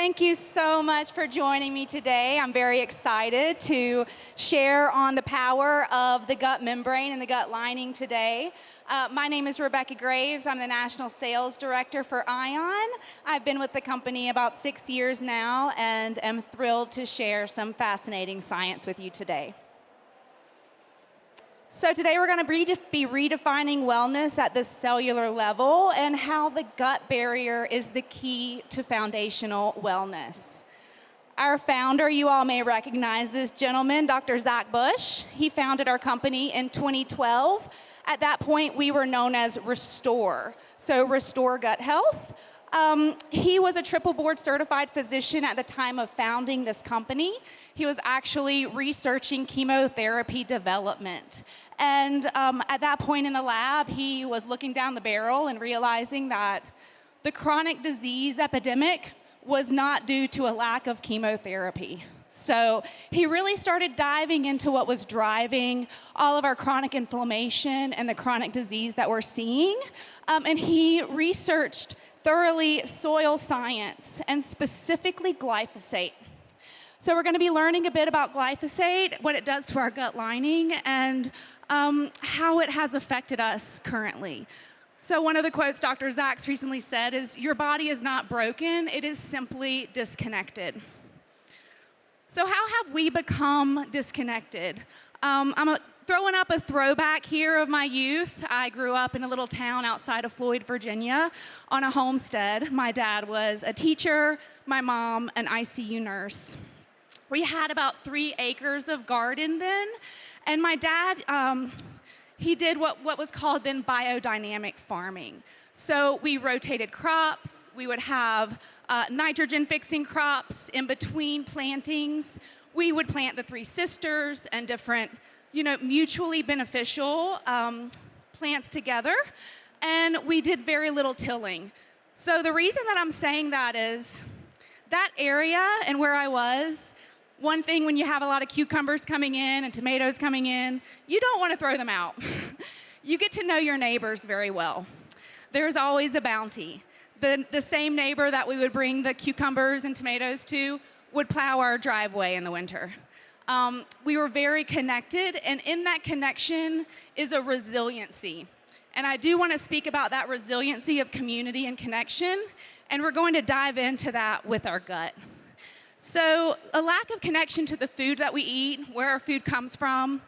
Thank you so much for joining me today. I'm very excited to share on the power of the gut membrane and the gut lining today. My name is Rebekah Graves. I'm the National Sales Director for ION. I've been with the company about 6 years now and am thrilled to share some fascinating science with you today. So today we're going to be redefining wellness at the cellular level and how the gut barrier is the key to foundational wellness. Our founder, you all may recognize this gentleman, Dr. Zach Bush. He founded our company in 2012. At that point, we were known as Restore, so Restore Gut Health. He was a triple board certified physician at the time of founding this company. He was actually researching chemotherapy development. And at that point in the lab, he was looking down the barrel and realizing that the chronic disease epidemic was not due to a lack of chemotherapy. So he really started diving into what was driving all of our chronic inflammation and the chronic disease that we're seeing. And he researched thoroughly soil science and specifically glyphosate. So we're going to be learning a bit about glyphosate, what it does to our gut lining, and how it has affected us currently. So one of the quotes Dr. Zach's recently said is, "Your body is not broken, it is simply disconnected." So how have we become disconnected? I'm throwing up a throwback here of my youth. I grew up in a little town outside of Floyd, Virginia, on a homestead. My dad was a teacher, my mom an ICU nurse. We had about 3 acres of garden then, and my dad, he did what was called then biodynamic farming. So we rotated crops, we would have nitrogen-fixing crops in between plantings. We would plant the 3 sisters and different, mutually beneficial plants together, and we did very little tilling. So the reason that I'm saying that is that area and where I was, one thing when you have a lot of cucumbers coming in and tomatoes coming in, you don't want to throw them out. You get to know your neighbors very well. There's always a bounty. The same neighbor that we would bring the cucumbers and tomatoes to would plow our driveway in the winter. We were very connected, and in that connection is a resiliency. And I do want to speak about that resiliency of community and connection, and we're going to dive into that with our gut. So a lack of connection to the food that we eat, where our food comes from,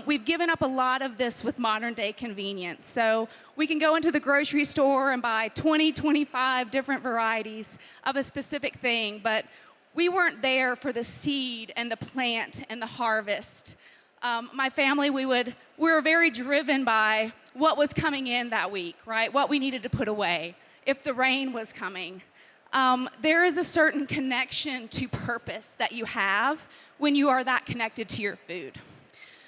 we've given up a lot of this with modern day convenience. So we can go into the grocery store and buy 20, 25 different varieties of a specific thing, but we weren't there for the seed and the plant and the harvest. My family, we were very driven by what was coming in that week, right? What we needed to put away, if the rain was coming. There is a certain connection to purpose that you have when you are that connected to your food.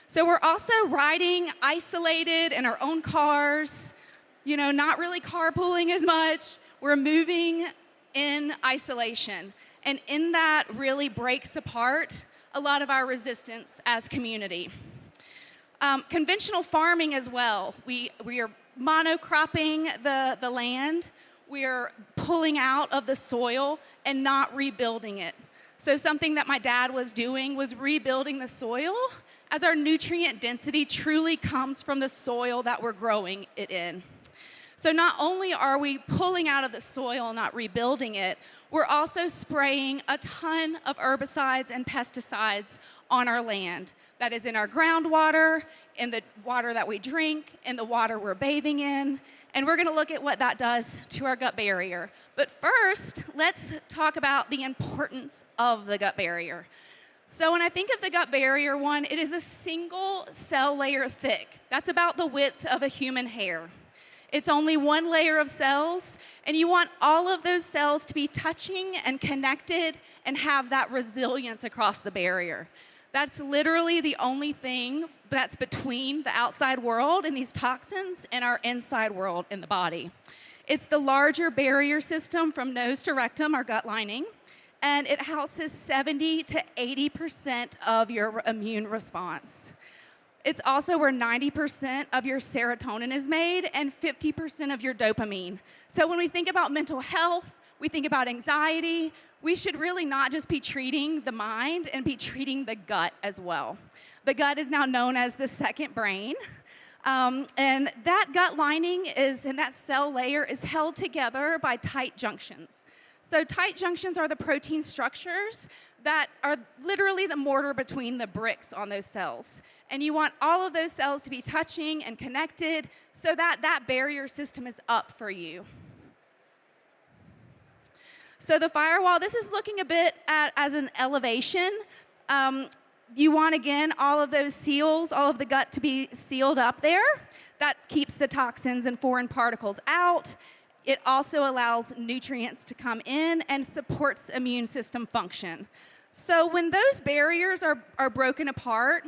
So we're also riding isolated in our own cars, not really carpooling as much. We're moving in isolation. And in that really breaks apart a lot of our resistance as community. Conventional farming as well. We are monocropping the land. We are pulling out of the soil and not rebuilding it. So something that my dad was doing was rebuilding the soil, as our nutrient density truly comes from the soil that we're growing it in. So not only are we pulling out of the soil and not rebuilding it, we're also spraying a ton of herbicides and pesticides on our land. That is in our groundwater, in the water that we drink, in the water we're bathing in. And we're going to look at what that does to our gut barrier. But first, let's talk about the importance of the gut barrier. So when I think of the gut barrier, it is a single cell layer thick. That's about the width of a human hair. It's only one layer of cells, and you want all of those cells to be touching and connected and have that resilience across the barrier. That's literally the only thing that's between the outside world and these toxins and our inside world in the body. It's the larger barrier system from nose to rectum, our gut lining, and it houses 70 to 80% of your immune response. It's also where 90% of your serotonin is made and 50% of your dopamine. So when we think about mental health, we think about anxiety, we should really not just be treating the mind and be treating the gut as well. The gut is now known as the second brain. And that gut lining and that cell layer is held together by tight junctions. So tight junctions are the protein structures that are literally the mortar between the bricks on those cells. And you want all of those cells to be touching and connected so that that barrier system is up for you. So the firewall, this is looking a bit as an elevation. You want, again, all of those seals, all of the gut to be sealed up there. That keeps the toxins and foreign particles out. It also allows nutrients to come in and supports immune system function. So when those barriers are broken apart,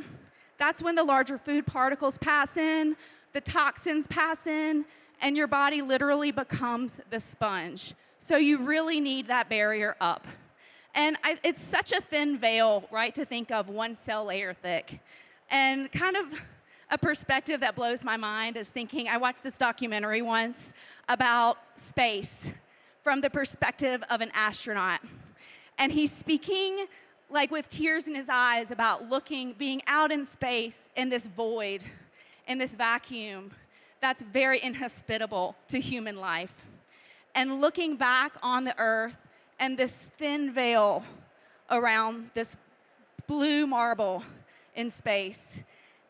that's when the larger food particles pass in, the toxins pass in, and your body literally becomes the sponge. So you really need that barrier up. And it's such a thin veil, right, to think of one cell layer thick. And kind of a perspective that blows my mind is thinking, I watched this documentary once about space from the perspective of an astronaut. And he's speaking like with tears in his eyes about being out in space in this void, in this vacuum that's very inhospitable to human life. And looking back on the earth and this thin veil around this blue marble in space.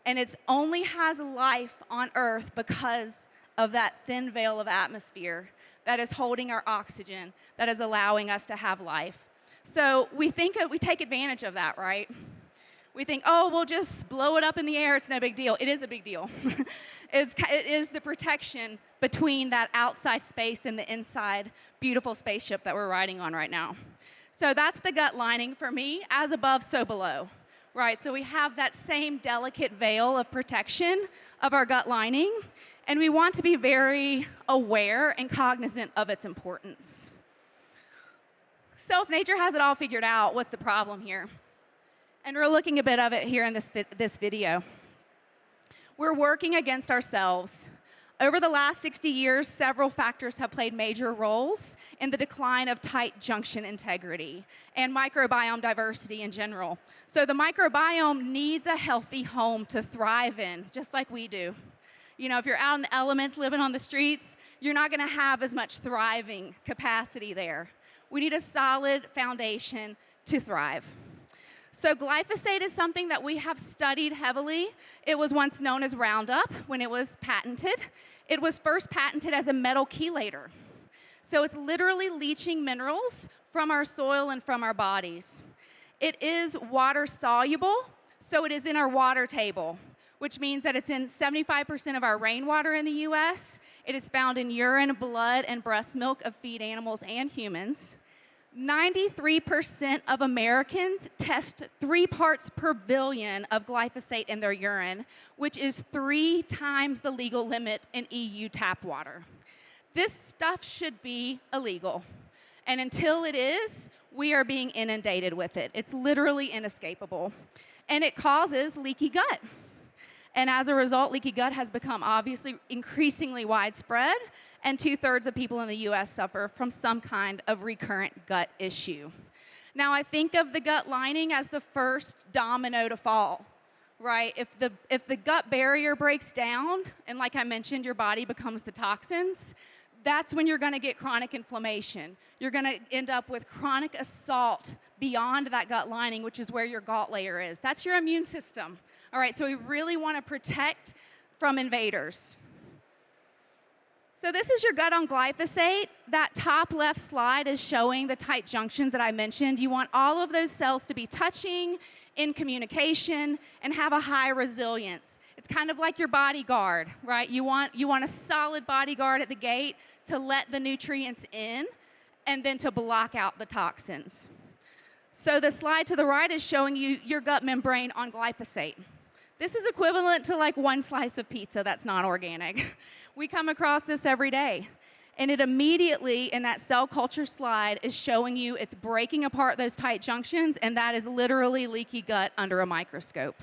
And it only has life on Earth because of that thin veil of atmosphere that is holding our oxygen, that is allowing us to have life. So we take advantage of that, right? We think, oh, we'll just blow it up in the air, it's no big deal. It is a big deal. It is the protection between that outside space and the inside beautiful spaceship that we're riding on right now. So that's the gut lining for me, as above, so below. Right, so we have that same delicate veil of protection of our gut lining, and we want to be very aware and cognizant of its importance. So if nature has it all figured out, what's the problem here? And we're looking a bit of it here in this video. We're working against ourselves. Over the last 60 years, several factors have played major roles in the decline of tight junction integrity and microbiome diversity in general. So the microbiome needs a healthy home to thrive in, just like we do. You know, if you're out in the elements, living on the streets, you're not gonna have as much thriving capacity there. We need a solid foundation to thrive. So glyphosate is something that we have studied heavily. It was once known as Roundup when it was patented. It was first patented as a metal chelator. So it's literally leaching minerals from our soil and from our bodies. It is water soluble, so it is in our water table, which means that it's in 75% of our rainwater in the US. It is found in urine, blood, and breast milk of feed animals and humans. 93% of Americans test 3 parts per billion of glyphosate in their urine, which is 3 times the legal limit in EU tap water. This stuff should be illegal. And until it is, we are being inundated with it. It's literally inescapable. And it causes leaky gut. And as a result, leaky gut has become obviously increasingly widespread, and 2/3 of people in the US suffer from some kind of recurrent gut issue. Now, I think of the gut lining as the first domino to fall, right? If the gut barrier breaks down, and like I mentioned, your body becomes the toxins, that's when you're gonna get chronic inflammation. You're gonna end up with chronic assault beyond that gut lining, which is where your gall layer is. That's your immune system. All right, so we really wanna protect from invaders. So this is your gut on glyphosate. That top left slide is showing the tight junctions that I mentioned. You want all of those cells to be touching, in communication, and have a high resilience. It's kind of like your bodyguard, right? You want a solid bodyguard at the gate to let the nutrients in and then to block out the toxins. So the slide to the right is showing you your gut membrane on glyphosate. This is equivalent to like one slice of pizza that's not organic. We come across this every day. And it immediately, in that cell culture slide, is showing you it's breaking apart those tight junctions, and that is literally leaky gut under a microscope.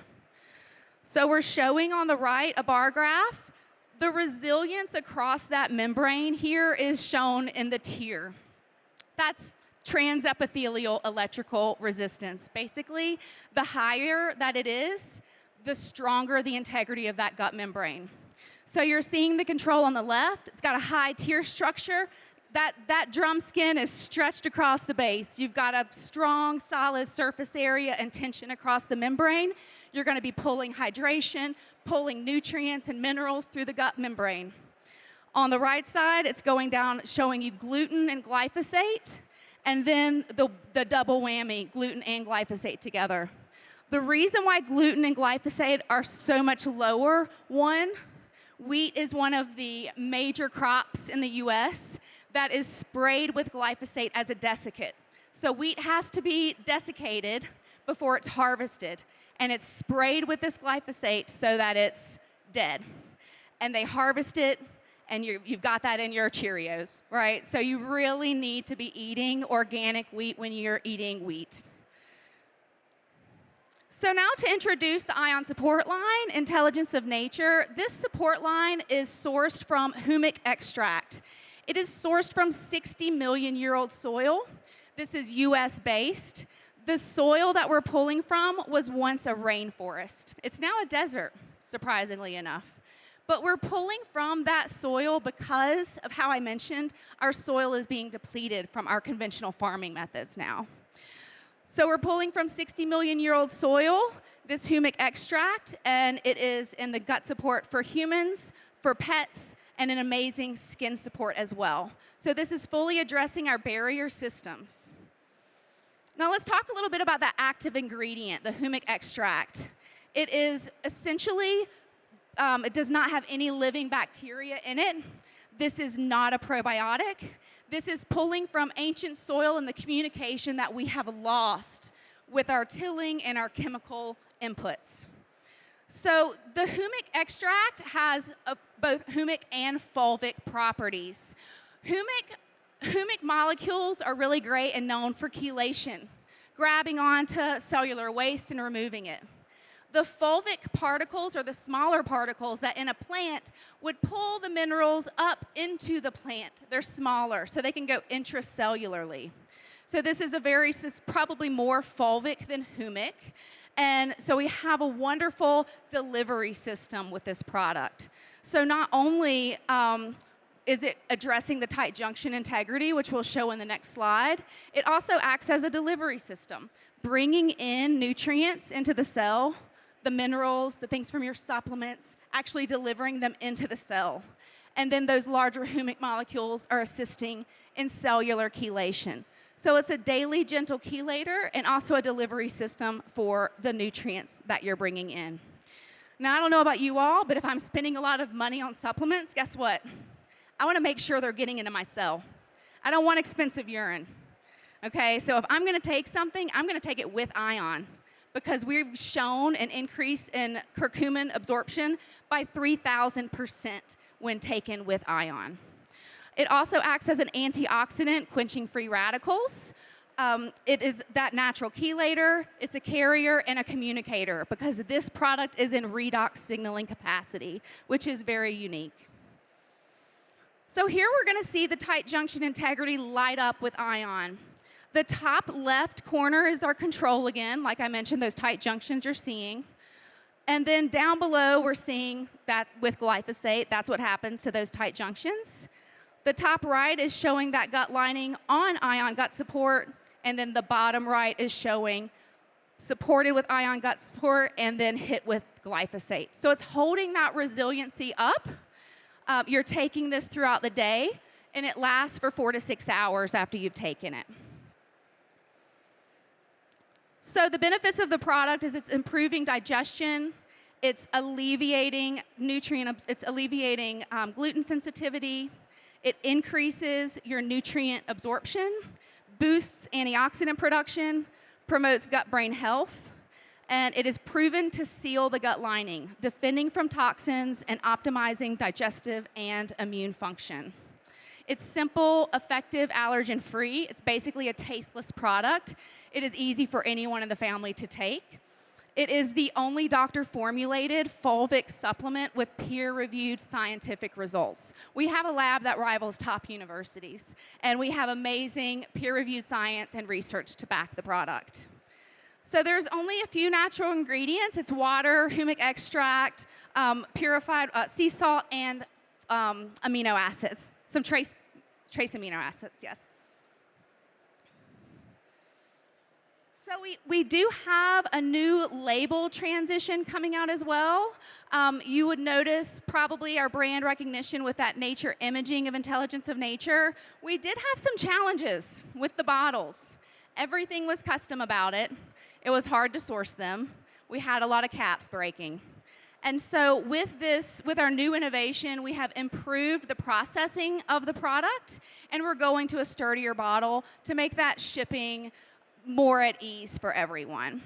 So we're showing on the right a bar graph. The resilience across that membrane here is shown in the tier. That's transepithelial electrical resistance. Basically, the higher that it is, the stronger the integrity of that gut membrane. So you're seeing the control on the left. It's got a high tier structure. That drum skin is stretched across the base. You've got a strong, solid surface area and tension across the membrane. You're going to be pulling hydration, pulling nutrients and minerals through the gut membrane. On the right side, it's going down, showing you gluten and glyphosate, and then the double whammy, gluten and glyphosate together. The reason why gluten and glyphosate are so much lower, one, wheat is one of the major crops in the U.S. that is sprayed with glyphosate as a desiccant. So wheat has to be desiccated before it's harvested, and it's sprayed with this glyphosate so that it's dead. And they harvest it, and you've got that in your Cheerios, right? So you really need to be eating organic wheat when you're eating wheat. So now to introduce the Ion Support Line, Intelligence of Nature. This support line is sourced from humic extract. It is sourced from 60-million-year-old soil. This is US-based. The soil that we're pulling from was once a rainforest. It's now a desert, surprisingly enough. But we're pulling from that soil because of how I mentioned our soil is being depleted from our conventional farming methods now. So we're pulling from 60-million-year-old soil, this humic extract, and it is in the gut support for humans, for pets, and an amazing skin support as well. So this is fully addressing our barrier systems. Now let's talk a little bit about that active ingredient, the humic extract. It is essentially, it does not have any living bacteria in it. This is not a probiotic. This is pulling from ancient soil and the communication that we have lost with our tilling and our chemical inputs. So the humic extract has both humic and fulvic properties. Humic molecules are really great and known for chelation, grabbing onto cellular waste and removing it. The fulvic particles are the smaller particles that in a plant would pull the minerals up into the plant. They're smaller, so they can go intracellularly. So this is probably more fulvic than humic. And so we have a wonderful delivery system with this product. So not only is it addressing the tight junction integrity, which we'll show in the next slide, it also acts as a delivery system, bringing in nutrients into the cell, the minerals, the things from your supplements, actually delivering them into the cell. And then those larger humic molecules are assisting in cellular chelation. So it's a daily gentle chelator and also a delivery system for the nutrients that you're bringing in. Now, I don't know about you all, but if I'm spending a lot of money on supplements, guess what? I want to make sure they're getting into my cell. I don't want expensive urine. Okay, so if I'm going to take something, I'm going to take it with ion, because we've shown an increase in curcumin absorption by 3,000% when taken with ion. It also acts as an antioxidant, quenching free radicals. It is that natural chelator, it's a carrier and a communicator, because this product is in redox signaling capacity, which is very unique. So here we're going to see the tight junction integrity light up with ion. The top left corner is our control again. Like I mentioned, those tight junctions you're seeing. And then down below, we're seeing that with glyphosate, that's what happens to those tight junctions. The top right is showing that gut lining on ion gut support. And then the bottom right is showing supported with ion gut support and then hit with glyphosate. So it's holding that resiliency up. You're taking this throughout the day, and it lasts for 4 to 6 hours after you've taken it. So the benefits of the product is it's improving digestion, it's alleviating gluten sensitivity, it increases your nutrient absorption, boosts antioxidant production, promotes gut-brain health, and it is proven to seal the gut lining, defending from toxins and optimizing digestive and immune function. It's simple, effective, allergen-free. It's basically a tasteless product. It is easy for anyone in the family to take. It is the only doctor-formulated fulvic supplement with peer-reviewed scientific results. We have a lab that rivals top universities, and we have amazing peer-reviewed science and research to back the product. So there's only a few natural ingredients. It's water, humic extract, purified sea salt, and amino acids. Some trace amino acids, yes. So we do have a new label transition coming out as well. You would notice probably our brand recognition with that nature imaging of intelligence of nature. We did have some challenges with the bottles. Everything was custom about it. It was hard to source them. We had a lot of caps breaking. And so with our new innovation, we have improved the processing of the product, and we're going to a sturdier bottle to make that shipping more at ease for everyone.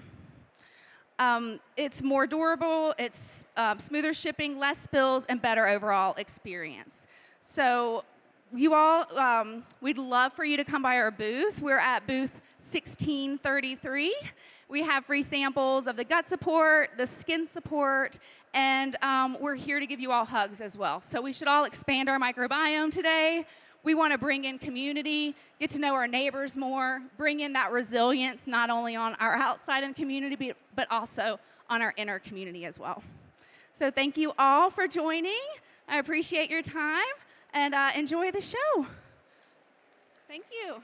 It's more durable, it's smoother shipping, less spills, and better overall experience. So you all, we'd love for you to come by our booth. We're at booth 1633. We have free samples of the gut support, the skin support, and we're here to give you all hugs as well. So we should all expand our microbiome today. We want to bring in community, get to know our neighbors more, bring in that resilience not only on our outside and community, but also on our inner community as well. So thank you all for joining. I appreciate your time, and enjoy the show. Thank you.